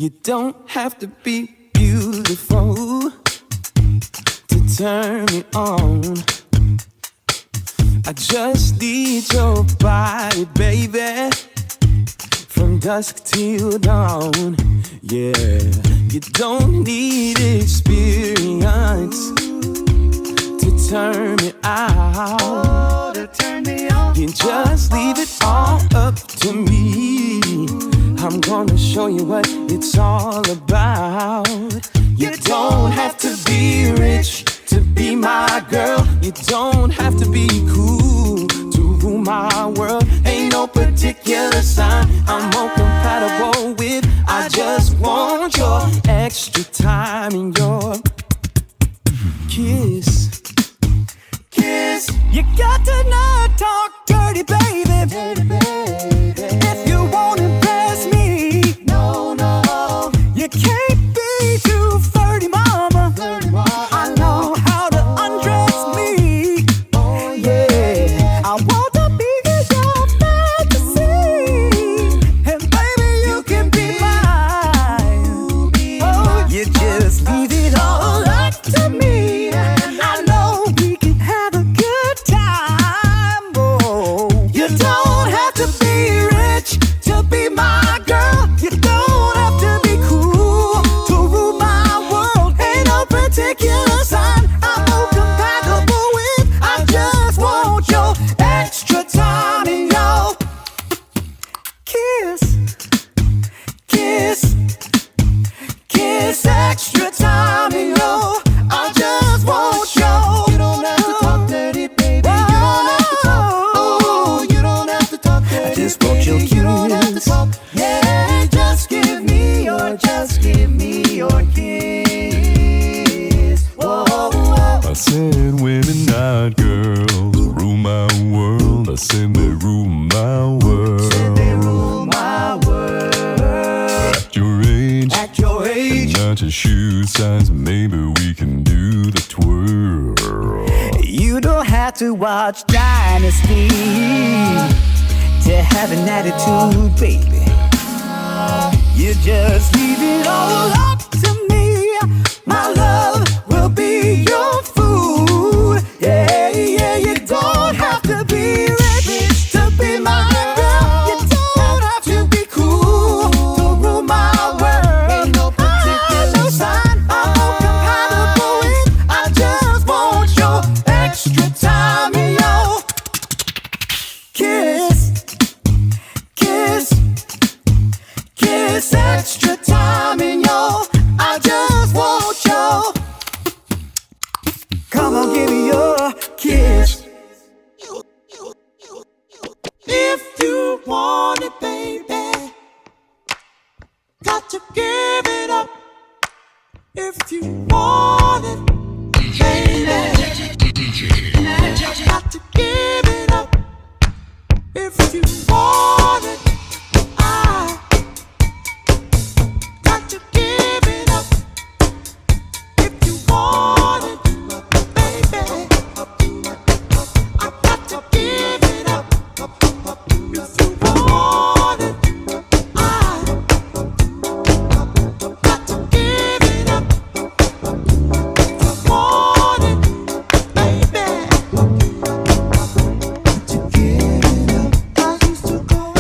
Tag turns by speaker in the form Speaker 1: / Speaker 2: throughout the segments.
Speaker 1: You don't have to be beautiful to turn me on. I just need your body, baby, from dusk till dawn. Yeah, you don't need experience to turn me out.
Speaker 2: Oh, to turn me on.
Speaker 1: You just leave it all up to me. I'm gonna show you what it's all about. You don't have to be rich to be my girl. You don't have to be cool to rule my world. Ain't no particular sign I'm more compatible with. I just want your extra time and your kiss. Kiss.
Speaker 2: You got to not talk dirty, baby.
Speaker 1: Dirty, baby.
Speaker 2: If you won't impress me,
Speaker 1: No, no.
Speaker 2: you can't be too flirty, mama.
Speaker 1: Dirty, mama.
Speaker 2: I know how to undress me.
Speaker 1: Oh, yeah.
Speaker 2: I want to be your fantasy, and baby, you can be mine. Oh, you just leave it all up to me, and I know we can have a good time. Oh, you don't have to be rich to be my girl. You don't have to be cool to rule my world. Ain't no particular sign I'm more compatible with. I just want your extra time and your kiss, kiss, kiss, extra time and your. I just want your.
Speaker 1: You don't have to talk dirty, baby. You don't have to talk. Oh, you don't have to talk dirty.
Speaker 2: I just want your
Speaker 1: baby. You don't have to
Speaker 2: kiss.
Speaker 1: talk. Yeah, just give me your kiss. Whoa, whoa.
Speaker 3: I said women, not girls, rule my world. I said they rule my world.
Speaker 1: Said they rule my world.
Speaker 3: At your age,
Speaker 1: At your age,
Speaker 3: not your shoe size, maybe we can do the twirl.
Speaker 2: You don't have to watch Dynasty to have an attitude, baby. You just leave it all up to me. My love will be your food. Yeah, yeah, you don't have to be rich to be my girl. You don't have to be cool to rule my world.
Speaker 1: Ain't no particular
Speaker 2: sign I'm more compatible with. I just want your extra time and your kiss, kiss, kiss, extra time and your. I just want your. Come on, give me your kiss.
Speaker 1: if you want it, baby, got to give it up. If you want it, baby, got to give it up. If you want it, I got to give it up. If you want it, baby, I got to give it up. If you want it, I got to give it up. If you want it, baby, to give it up. I used to go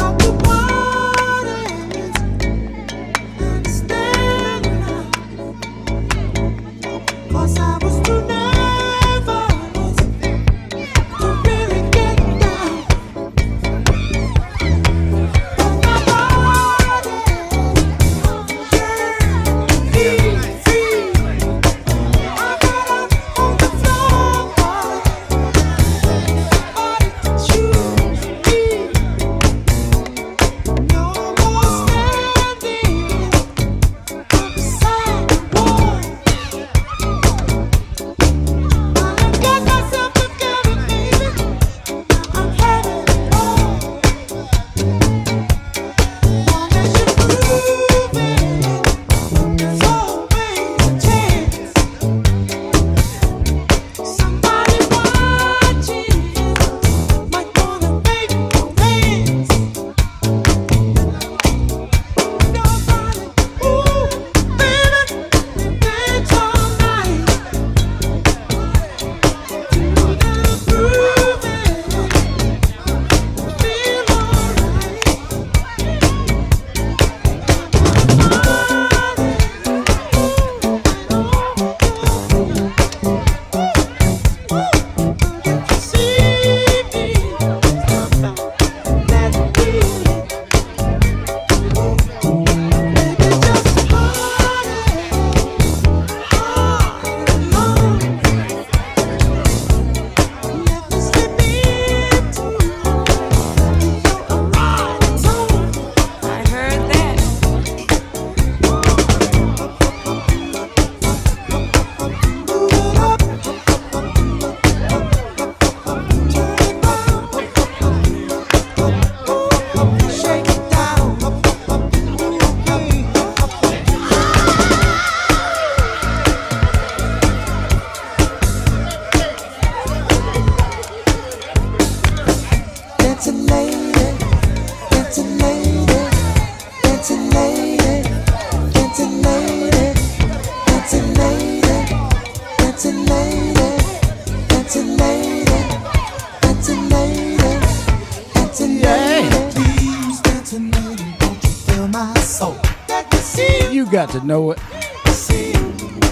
Speaker 2: Fascinating, don't you feel my soul? Got to see
Speaker 4: You got to know it.
Speaker 2: see you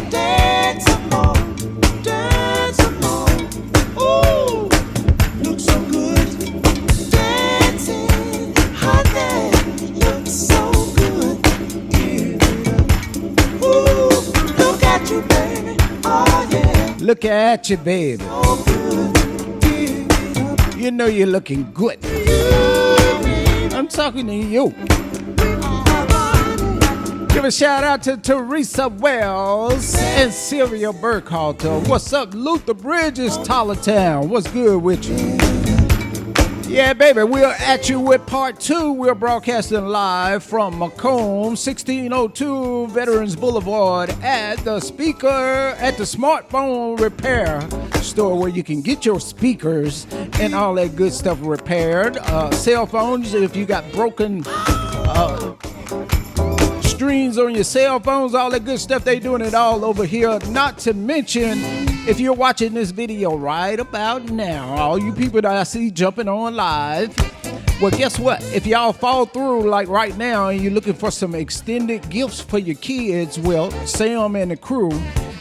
Speaker 2: dance some more, dance some more. Ooh, looks so good, dancing, honey, looks so good. Give it up. Ooh, look at you, baby. Oh yeah,
Speaker 4: Look at you, baby.
Speaker 2: so good. Give it up.
Speaker 4: You know you're looking good. I'm talking to you. Give a shout out to Teresa Wells and Sylvia Burkhalter. What's up, Luther Bridges, Town? What's good with you? Yeah, baby, we're at you with part 2. We're broadcasting live from Macomb, 1602 Veterans Boulevard at the smartphone repair store where you can get your speakers and all that good stuff repaired. Cell phones, if you got broken strings on your cell phones, all that good stuff, they doing it all over here. Not to mention, if you're watching this video right about now, all you people that I see jumping on live, well, guess what? If y'all fall through like right now and you're looking for some extended gifts for your kids, well, Sam and the crew,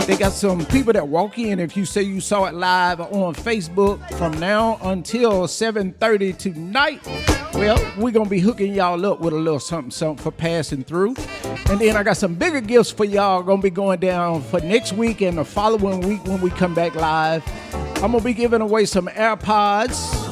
Speaker 4: they got some people that walk in. If you say you saw it live on Facebook from now until 7:30 tonight, well, we're going to be hooking y'all up with a little something for passing through. And then I got some bigger gifts for y'all going to be going down for next week and the following week when we come back live. I'm going to be giving away some AirPods.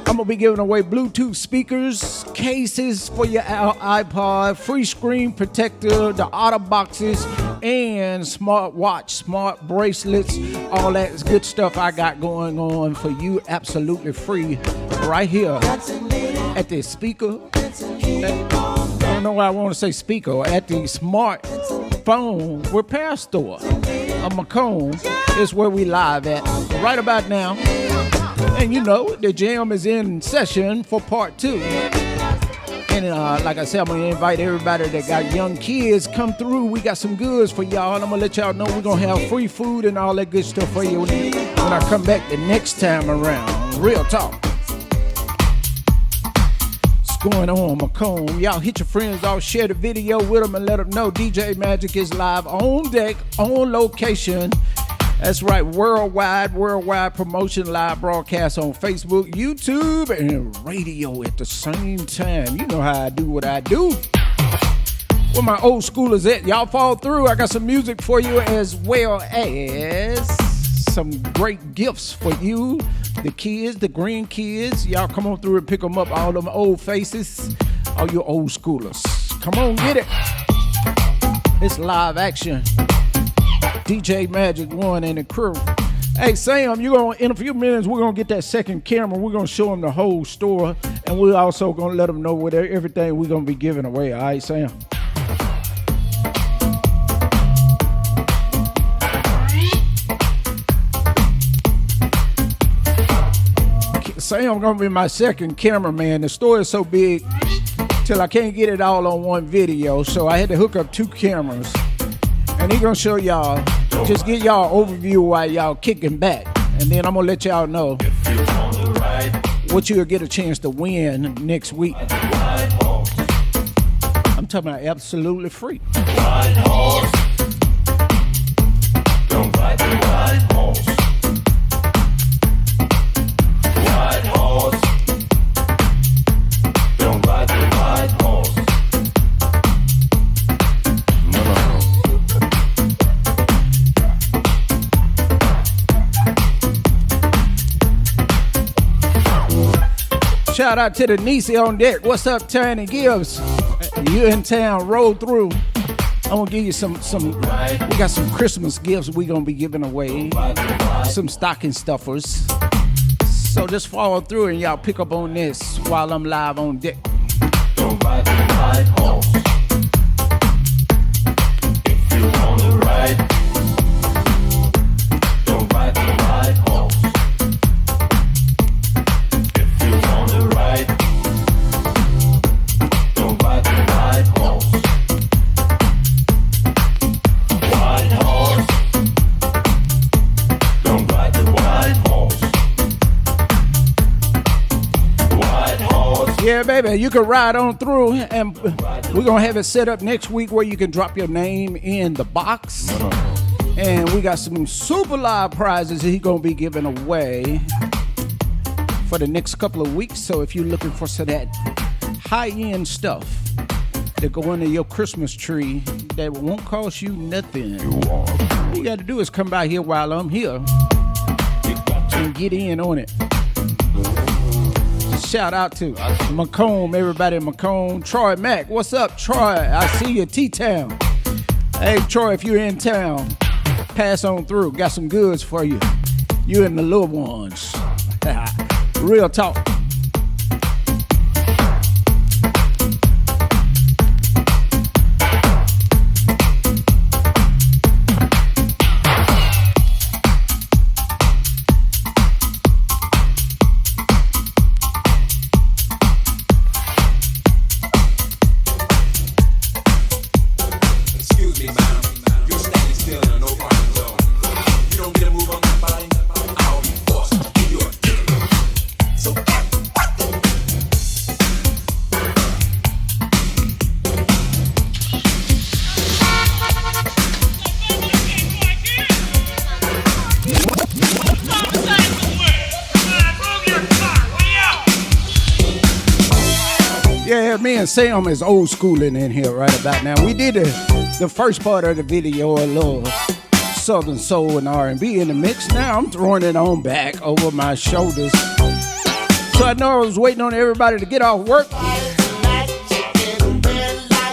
Speaker 4: I'm going to be giving away Bluetooth speakers, cases for your iPod, free screen protector, the auto boxes, and smart watch, smart bracelets, all that good stuff I got going on for you absolutely free right here at the speaker. I don't know why I want to say speaker. At the smartphone repair store of Macomb is where we live at right about now. And you know, the jam is in session for part 2. And like I said, I'm going to invite everybody that got young kids come through. We got some goods for y'all. And I'm going to let y'all know we're going to have free food and all that good stuff for you when I come back the next time around. Real talk. What's going on, Macomb? Y'all hit your friends off, share the video with them and let them know DJ Magic is live on deck, on location. That's right, worldwide promotion, live broadcast on Facebook, YouTube, and radio at the same time. You know how I do what I do. Where my old schoolers at? Y'all fall through. I got some music for you as well as some great gifts for you, the kids, the green kids. Y'all come on through and pick them up, all them old faces, all you old schoolers. Come on, get it. It's live action. DJ Magic 1 and the crew. Hey, Sam, in a few minutes, we're going to get that second camera. We're going to show them the whole store, and we're also going to let them know what everything we're going to be giving away. All right, Sam? Sam going to be my second cameraman. The store is so big till I can't get it all on one video, so I had to hook up 2 cameras. And he gonna show y'all, just get y'all overview while y'all kicking back. And then I'm gonna let y'all know what you'll get a chance to win next week. I'm talking about absolutely free.
Speaker 3: White horse. Don't ride the white horse. White horse. Don't ride the white horse.
Speaker 4: Shout out to the niece on deck. What's up, Tiny Gibbs? You in town, roll through. I'm gonna give you some we got some Christmas gifts we gonna be giving away. Some stocking stuffers. So just follow through and y'all pick up on this while I'm live on deck.
Speaker 3: Don't ride the white horse. If you wanna ride, don't ride the white horse. If you wanna ride, don't ride the white horse. White horse. Don't ride the white horse. White horse.
Speaker 4: Yeah, baby, you can ride on through, and we're going to have it set up next week where you can drop your name in the box. And we got some super live prizes he's going to be giving away for the next couple of weeks. So if you're looking for some of that high-end stuff that go under your Christmas tree that won't cost you nothing, all you got to do is come by here while I'm here and get in on it. Shout out to Macomb, everybody in Macomb. Troy Mack, what's up, Troy? I see you, T-Town. Hey, Troy, if you're in town, pass on through. Got some goods for you. You and the little ones. Real talk. Me and Sam is old schooling in here right about now. We did the first part of the video, a little Southern soul and R&B in the mix. Now I'm throwing it on back over my shoulders. So I know I was waiting on everybody to get off work.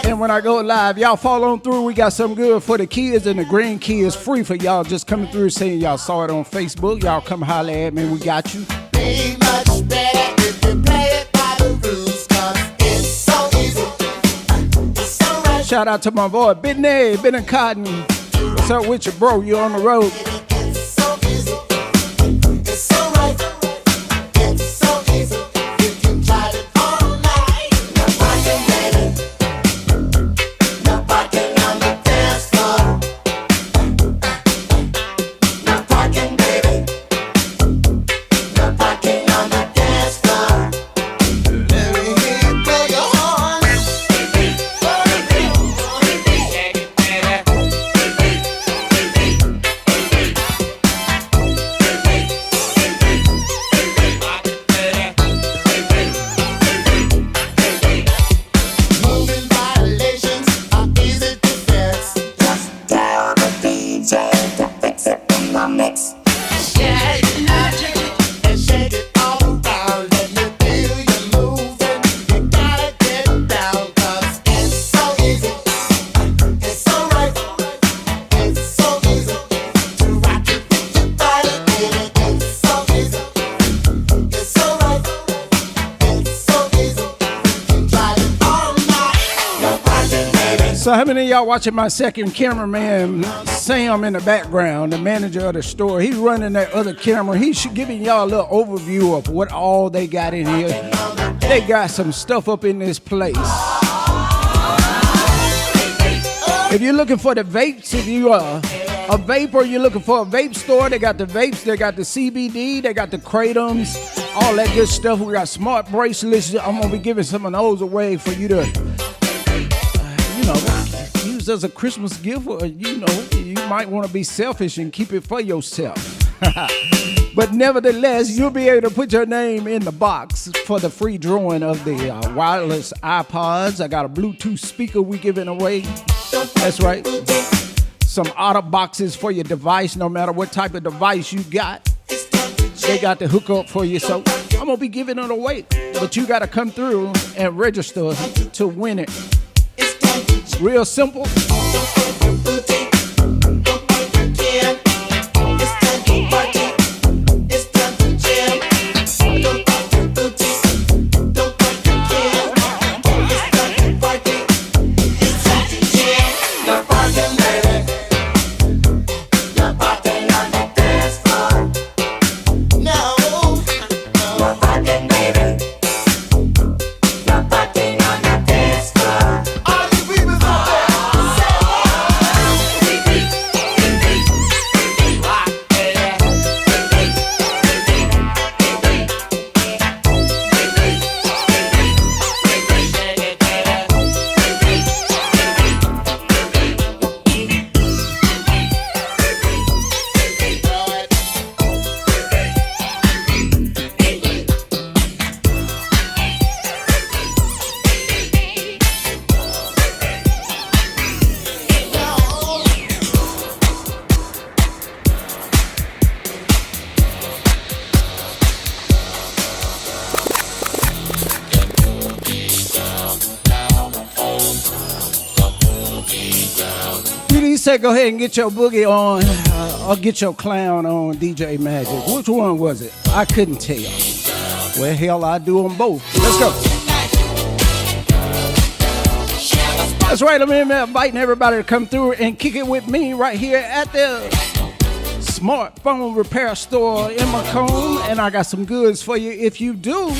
Speaker 4: And when I go live, y'all follow on through. We got something good for the kids and the grandkids, free for y'all just coming through saying y'all saw it on Facebook. Y'all come holler at me, we got you.
Speaker 2: Be much better if you play it by the rules, 'cause it's so easy. It's so right.
Speaker 4: Shout out to my boy, Ben Cotton. What's up with you, bro? You on the road?
Speaker 2: It's so easy. It's so right. It's so easy. You can try it all night. No parking, baby. No parking on the dance floor. No parking, baby. No parking on the dance floor. Let me hear you play your horn. Moving violations are easy to fix. Just tell the DJ to fix it in the mix. Shake it and shake it all around. Let me feel you moving. You gotta get down, 'cause it's so easy. It's so right. It's so easy to rock it with your body, baby. It's so easy. It's so right. It's so easy. You can try it all night. No parking, baby.
Speaker 4: So how many of y'all watching my second cameraman, Sam, in the background, the manager of the store? He's running that other camera. He's giving y'all a little overview of what all they got in here. They got some stuff up in this place. If you're looking for the vapes, if you are a vapor, you're looking for a vape store, they got the vapes, they got the CBD, they got the Kratums, all that good stuff. We got smart bracelets. I'm going to be giving some of those away for you to, use as a Christmas gift, or you might want to be selfish and keep it for yourself. But nevertheless, you'll be able to put your name in the box for the free drawing of the wireless iPods. I got a Bluetooth speaker we giving away. That's right. Some auto boxes for your device, no matter what type of device you got. They got the hookup for you, so I'm gonna be giving it away. But you gotta come through and register to win it. Real simple. said go ahead and get your boogie on or get your clown on, DJ Magic. Which one was it? I couldn't tell. Well, hell, I do them both. Let's go. That's right, I'm inviting everybody to come through and kick it with me right here at the smartphone repair store in Macomb. And I got some goods for you if you do.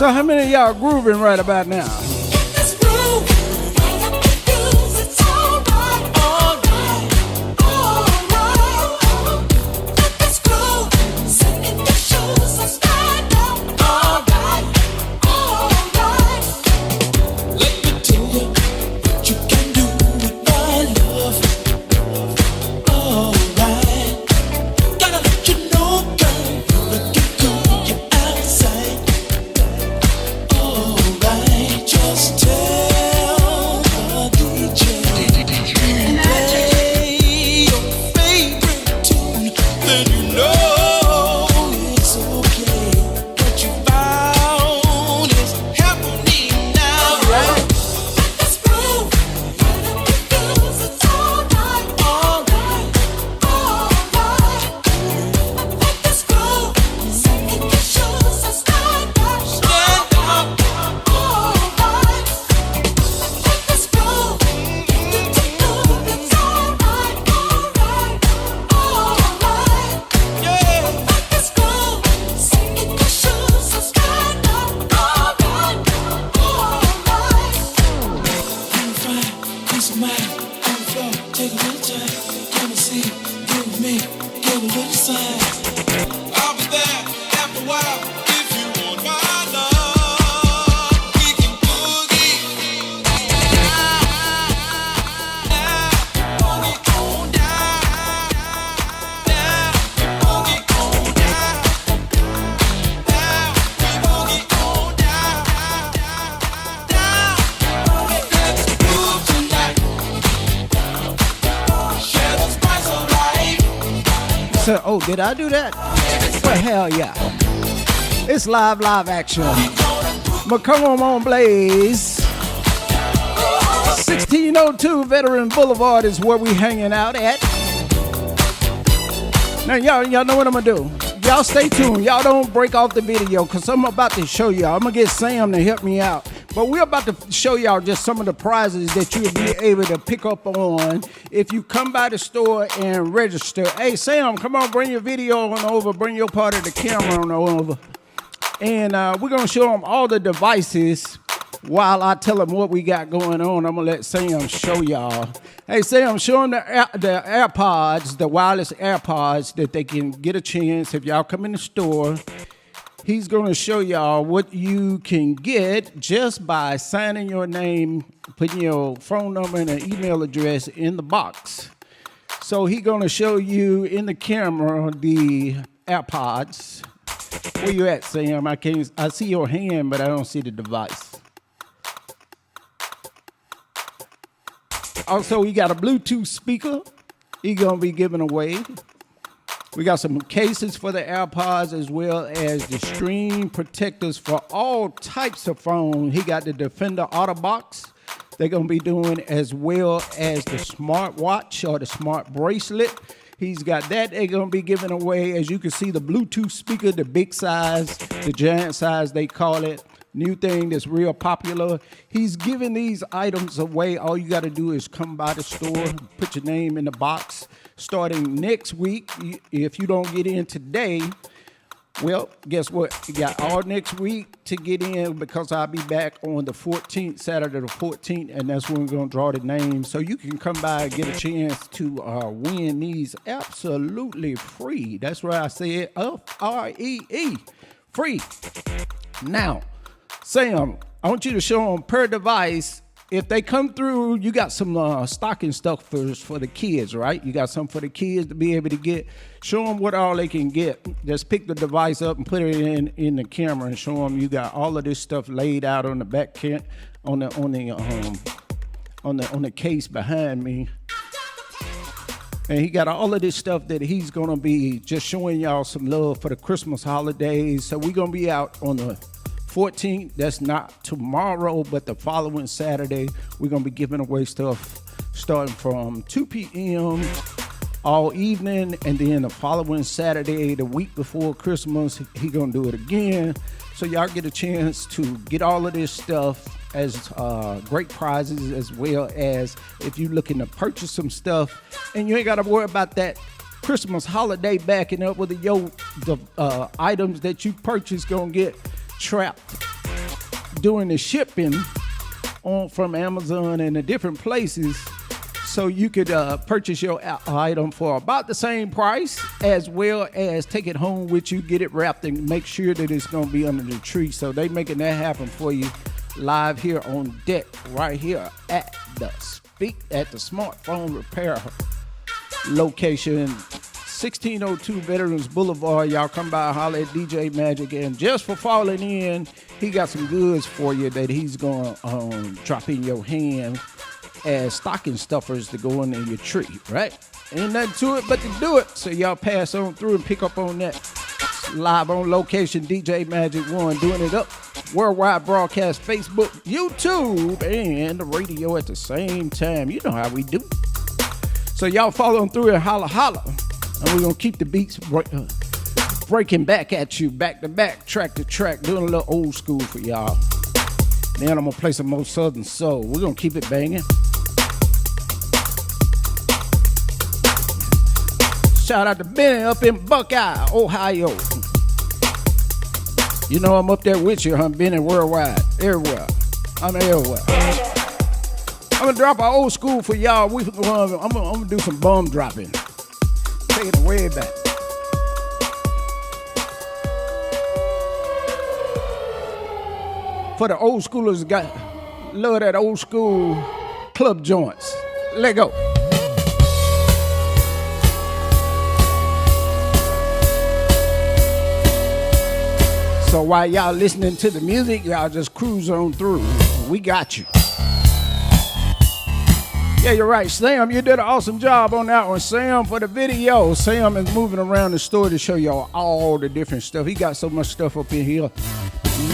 Speaker 4: So how many of y'all grooving right about now? So, oh, did I do that? Well, hell yeah. It's live action. Macomb on Blaze. 1602 Veteran Boulevard is where we hanging out at. Now, y'all know what I'm gonna do. Y'all stay tuned. Y'all don't break off the video because I'm about to show y'all. I'm gonna get Sam to help me out. But we're about to show y'all just some of the prizes that you'll be able to pick up on if you come by the store and register. Hey, Sam, come on, bring your video on over. Bring your part of the camera on over. And we're going to show them all the devices while I tell them what we got going on. I'm going to let Sam show y'all. Hey, Sam, show them the AirPods, the wireless AirPods that they can get a chance if y'all come in the store. He's going to show y'all what you can get just by signing your name, putting your phone number and an email address in the box. So he's going to show you in the camera the AirPods. Where you at, Sam? I see your hand, but I don't see the device. Also, we got a Bluetooth speaker he gonna be giving away. We got some cases for the AirPods as well as the screen protectors for all types of phones. He got the Defender Autobox they're gonna be doing, as well as the smartwatch or the smart bracelet. He's got that they're gonna be giving away. As you can see, the Bluetooth speaker, the big size, the giant size they call it. New thing that's real popular. He's giving these items away. All you got to do is come by the store, put your name in the box. Starting next week, if you don't get in today, well, guess what? You got all next week to get in, because I'll be back on the 14th, Saturday the 14th, and that's when we're going to draw the names. So you can come by and get a chance to win these absolutely free. That's why I said F-R-E-E, free. Now, Sam, I want you to show them per device. If they come through, you got some stocking stuffers for the kids, right? You got some for the kids to be able to get. Show them what all they can get. Just pick the device up and put it in the camera and show them you got all of this stuff laid out on the back on the case behind me. And he got all of this stuff that he's gonna be just showing y'all some love for the Christmas holidays. So we're gonna be out on the 14th, that's not tomorrow, but the following Saturday, we're gonna be giving away stuff starting from 2 p.m. all evening, and then the following Saturday, the week before Christmas, he gonna do it again. So y'all get a chance to get all of this stuff as great prizes, as well as if you're looking to purchase some stuff, and you ain't gotta worry about that Christmas holiday backing up with the items that you purchase gonna get trapped during the shipping from Amazon and the different places. So you could purchase your item for about the same price, as well as take it home with you, get it wrapped, and make sure that it's going to be under the tree. So they making that happen for you live here on deck, right here at the smartphone repair location, 1602 Veterans Boulevard. Y'all come by, holler at DJ Magic, and just for falling in, he got some goods for you that he's gonna drop in your hand as stocking stuffers to go into your tree, right? Ain't nothing to it but to do it. So y'all pass on through and pick up on that. Live on location, DJ Magic 1 doing it up. Worldwide broadcast, Facebook, YouTube, and the radio at the same time. You know how we do. So y'all follow them through and holla holla. And we're going to keep the beats breaking back at you, back to back, track to track, doing a little old school for y'all. Then I'm going to play some more Southern Soul. We're going to keep it banging. Shout out to Benny up in Buckeye, Ohio. You know I'm up there with you, huh? Benny worldwide, everywhere. I'm everywhere. I'm going to drop an old school for y'all. I'm going to do some bomb dropping. Take it way back. For the old schoolers, love that old school club joints. Let go. So while y'all listening to the music, y'all just cruise on through. We got you. Yeah, you're right, Sam. You did an awesome job on that one, Sam, for the video. Sam is moving around the store to show y'all all the different stuff. He got so much stuff up in here.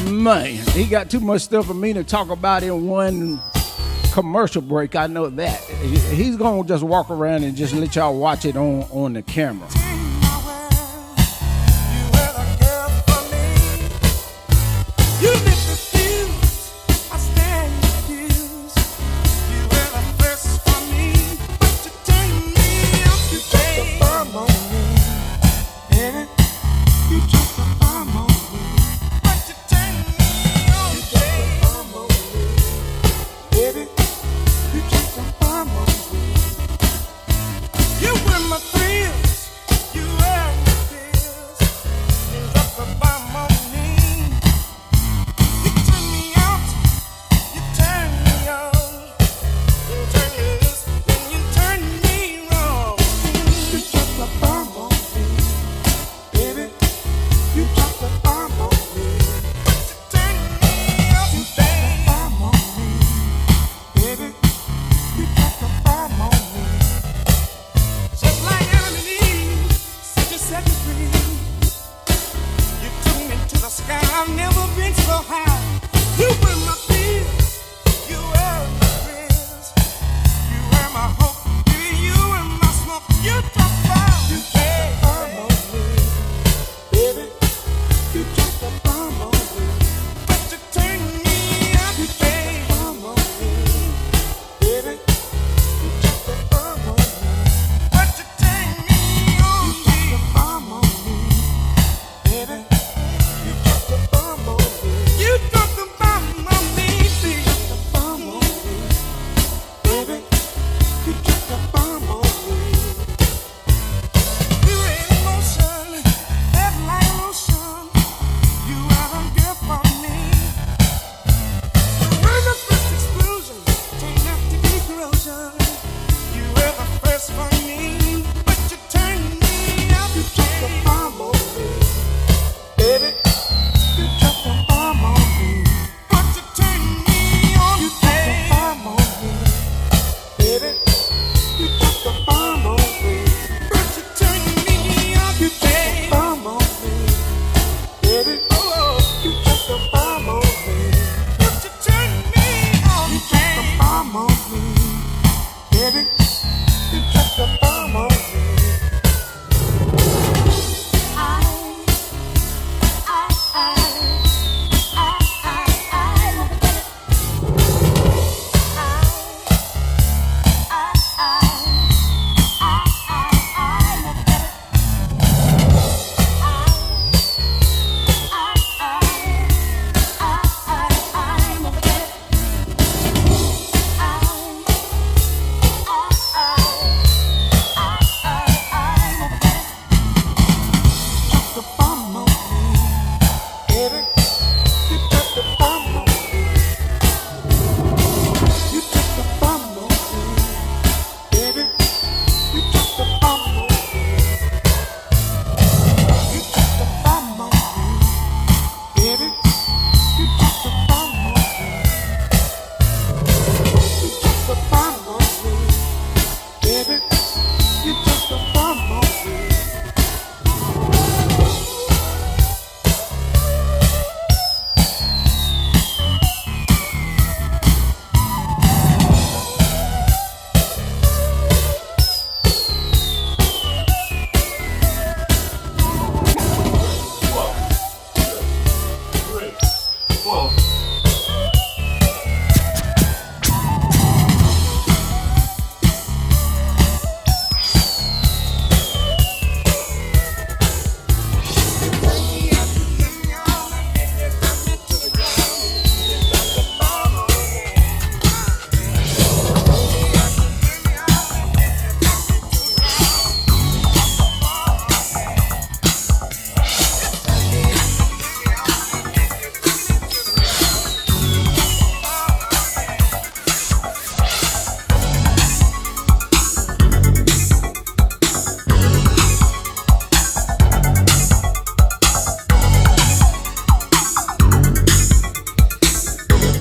Speaker 4: Man, he got too much stuff for me to talk about in one commercial break. I know that. He's going to just walk around and just let y'all watch it on the camera.
Speaker 2: You were my thrills.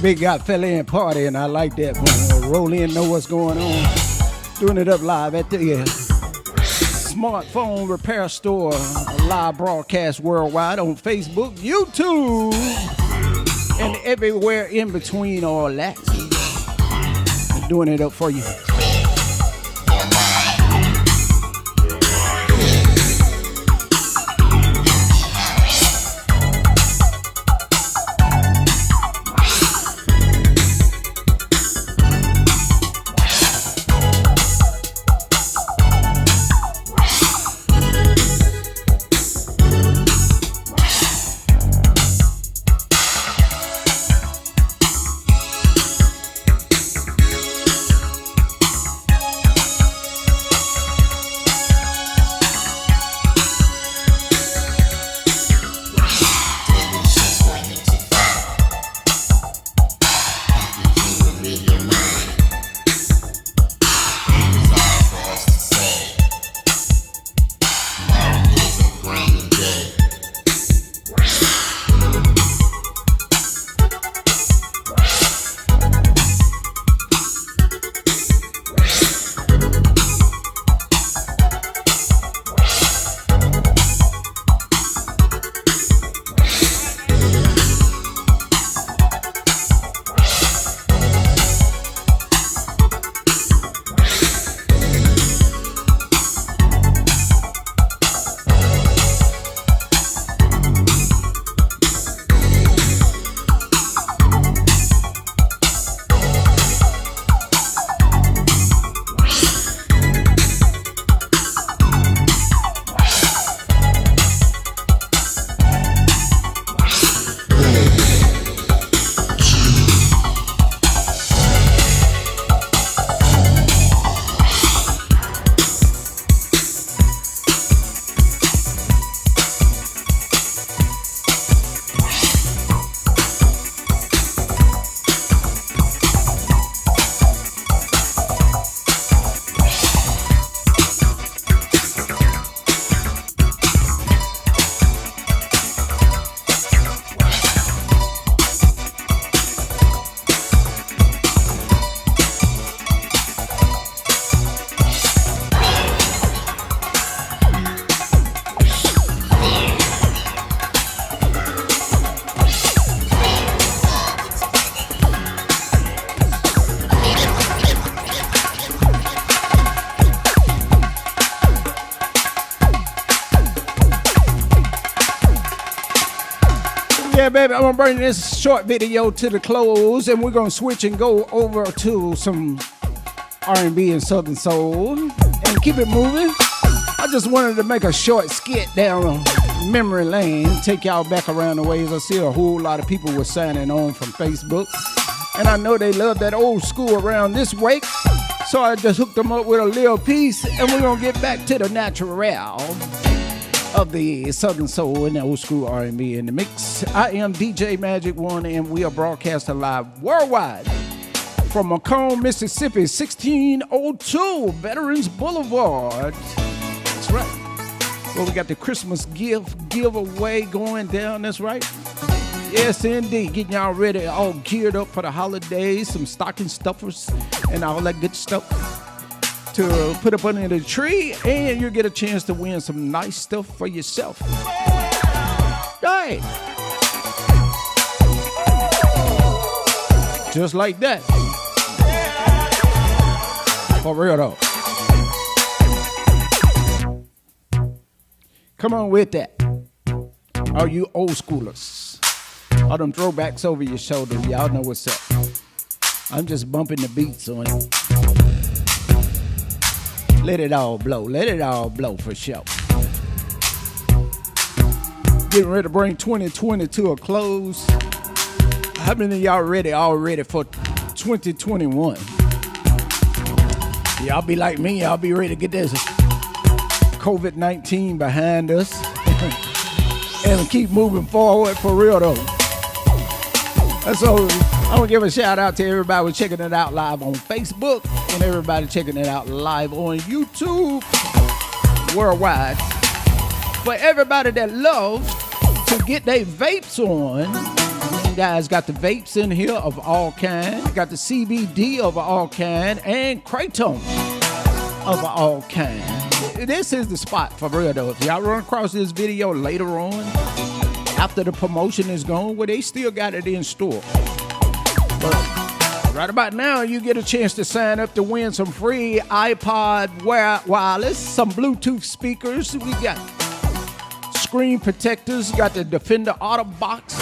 Speaker 4: Big guy fell in party, and I like that one. Roll in, know what's going on. Doing it up live at the smartphone repair store. Live broadcast worldwide on Facebook, YouTube, and everywhere in between all that. Doing it up for you. Baby, I'm gonna bring this short video to the close, and we're gonna switch and go over to some R&B and Southern Soul and keep it moving. I just wanted to make a short skit down memory lane, take y'all back around the ways. I see a whole lot of people were signing on from Facebook, and I know they love that old school around this way, so I just hooked them up with a little piece, and we're gonna get back to the natural of the Southern Soul and the old school R&B in the mix. I am DJ Magic One, and we are broadcasting live worldwide from Macomb, Mississippi, 1602 Veterans Boulevard. That's right. Well, we got the Christmas giveaway going down. That's right. Yes, indeed. Getting y'all ready, all geared up for the holidays. Some stocking stuffers and all that good stuff to put up under the tree, and you'll get a chance to win some nice stuff for yourself. Right. Just like that. For real though. Come on with that. All you old schoolers. All them throwbacks over your shoulder. Y'all know what's up. I'm just bumping the beats on it. Let it all blow. Let it all blow for sure. Getting ready to bring 2020 to a close. How many of y'all ready for 2021? Y'all be like me. Y'all be ready to get this COVID-19 behind us and keep moving forward for real though. So I want to give a shout out to everybody checking it out live on Facebook and everybody checking it out live on YouTube worldwide. For everybody that loves to get their vapes on, guys got the vapes in here of all kind. Got the CBD of all kind and kratom of all kind. This is the spot for real though. If y'all run across this video later on, after the promotion is gone, well, they still got it in store. But right about now, you get a chance to sign up to win some free iPod wireless, some Bluetooth speakers. We got screen protectors, got the Defender Auto Box.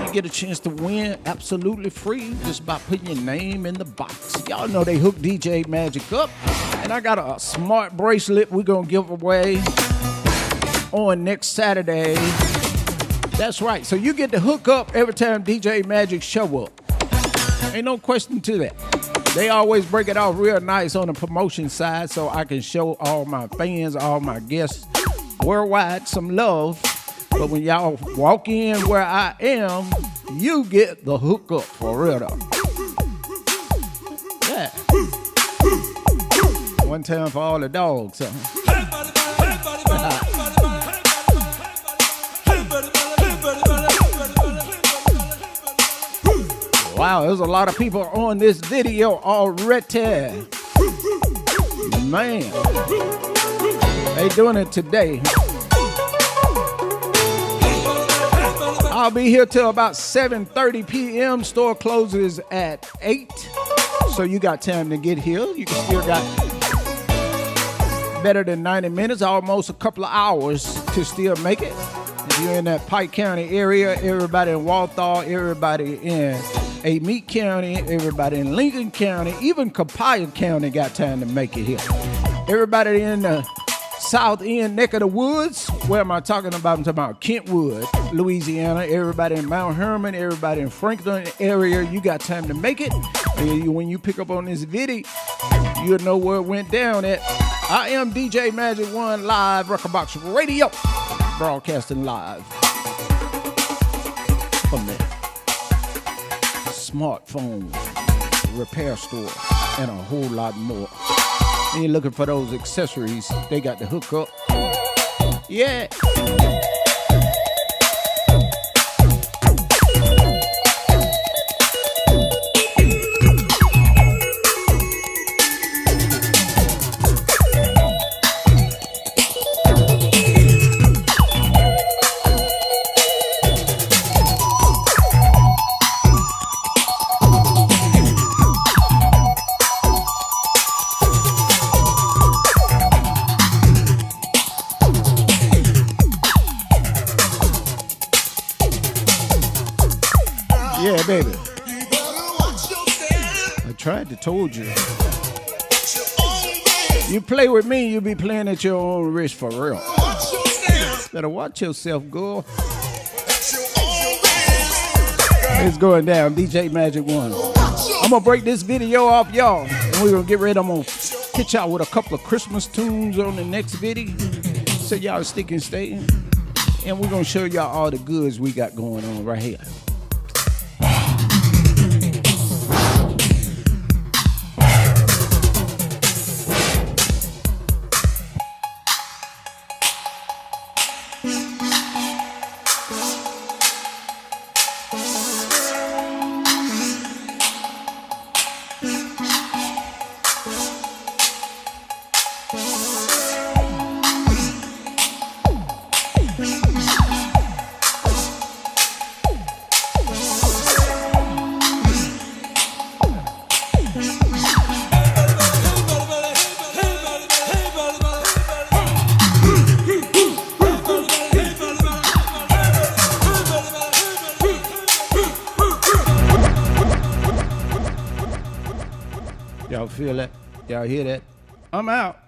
Speaker 4: You get a chance to win absolutely free just by putting your name in the box. Y'all know they hooked DJ Magic up. And I got a smart bracelet we're going to give away on next Saturday. That's right. So you get to hook up every time DJ Magic show up. Ain't no question to that. They always break it off real nice on the promotion side so I can show all my fans, all my guests worldwide some love. But when y'all walk in where I am, you get the hookup for real though. Yeah. One time for all the dogs. Wow, there's a lot of people on this video already. Man, they doing it today. I'll be here till about 7:30 p.m. Store closes at 8. So you got time to get here. You can still got better than 90 minutes, almost a couple of hours to still make it. If you're in that Pike County area, everybody in Walthall, everybody in Amite County, everybody in Lincoln County, even Copiah County got time to make it here. Everybody in the South End neck of the woods, where am I talking about? I'm talking about Kentwood, Louisiana. Everybody in Mount Herman, everybody in Franklin area, you got time to make it. And when you pick up on this video, you'll know where it went down at. I am DJ Magic 1 live, Record Box Radio, broadcasting live from the smartphone repair store and a whole lot more. And you're looking for those accessories, they got the hookup. Yeah. Yeah, baby. I tried to told you. You play with me, you be playing at your own risk for real. Better watch yourself, girl. It's going down, DJ Magic 1. I'm gonna break this video off, y'all, and we're gonna get ready. I'm gonna hit y'all with a couple of Christmas tunes on the next video, so y'all stick and stay. And we're gonna show y'all all the goods we got going on right here. Y'all feel that? Y'all hear that? I'm out.